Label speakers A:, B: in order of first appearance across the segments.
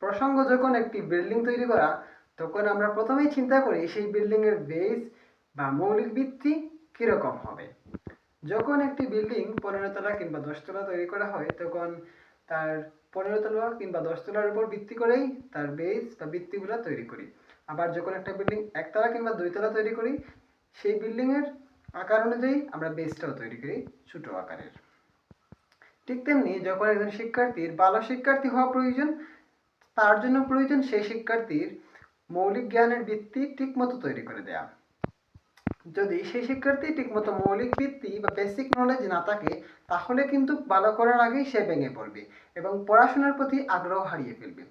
A: প্রসঙ্গ যখন একটি বিল্ডিং তৈরি করা, তখন আমরা প্রথমেই চিন্তা করি সেই বিল্ডিংয়ের বেস বা মৌলিক ভিত্তি কীরকম হবে। যখন একটি বিল্ডিং 15 তলা কিংবা 10 তলা তৈরি করা হয়, তখন তার 15 তলা কিংবা 10 তলার উপর ভিত্তি করেই তার বেস বা ভিত্তিগুলো তৈরি করি। আবার যখন একটা বিল্ডিং 1 তলা কিংবা 2 তলা তৈরি করি, সেই বিল্ডিংয়ের আকার অনুযায়ী আমরা বেসটাও তৈরি করি ছোট আকারের। ঠিক তেমনি যখন একজন শিক্ষার্থীর ভালো শিক্ষার্থী হওয়া প্রয়োজন, তার জন্য প্রয়োজন সেই শিক্ষার্থীর মৌলিক জ্ঞানের ভিত্তি ঠিকমতো তৈরি করে দেয়া। যদি সেই শিক্ষার্থী ঠিকমতো মৌলিক ভিত্তি বা বেসিক নলেজ না থাকে, তাহলে কিন্তু ভালো করার আগেই সে ভেঙে পড়বে এবং পড়াশোনার প্রতি আগ্রহ হারিয়ে ফেলবে।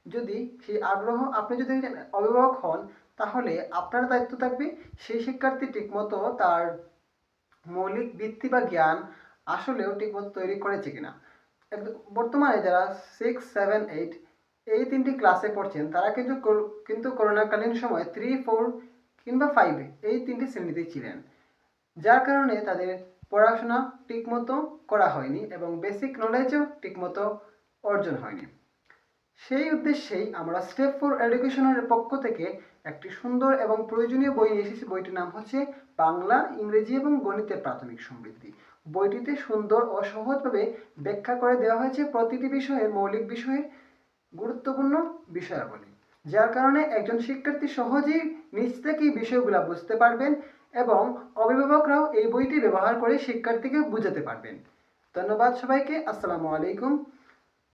A: যদি সেই আগ্রহ, আপনি যদি একজন অভিভাবক হন, তাহলে আপনার দায়িত্ব থাকবে সেই শিক্ষার্থী ঠিকমতো তার মৌলিক ভিত্তি বা জ্ঞান আসলেও ঠিকমতো তৈরি করেছে কিনা। বর্তমানে যারা 6, 7, 8 এই 3টি ক্লাসে পড়ছেন, তারা কিন্তু করোনাকালীন সময় 3, 4 কিংবা 5 এই 3টি শ্রেণীতেই ছিলেন, যার কারণে তাদের পড়াশোনা ঠিকমতো করা হয়নি এবং বেসিক নলেজও ঠিকমতো অর্জন হয়নি। সেই উদ্দেশ্যেই আমরা স্টেপ ফর এডুকেশনের পক্ষ থেকে একটি সুন্দর এবং প্রয়োজনীয় বই নিয়ে এসেছি। বইটির নাম হচ্ছে বাংলা, ইংরেজি এবং গণিতের প্রাথমিক সমৃদ্ধি। বইটিতে সুন্দর ও সহজভাবে ব্যাখ্যা করে দেওয়া হয়েছে প্রতিটি বিষয়ের, মৌলিক বিষয়ের গুরুত্বপূর্ণ বিষয়াবলী, যার কারণে একজন শিক্ষার্থী সহজেই নিজ থেকেই বিষয়গুলো বুঝতে পারবেন এবং অভিভাবকরাও এই বইটি ব্যবহার করে শিক্ষার্থীকে বুঝাতে পারবেন। ধন্যবাদ সবাইকে। আসসালামু আলাইকুম।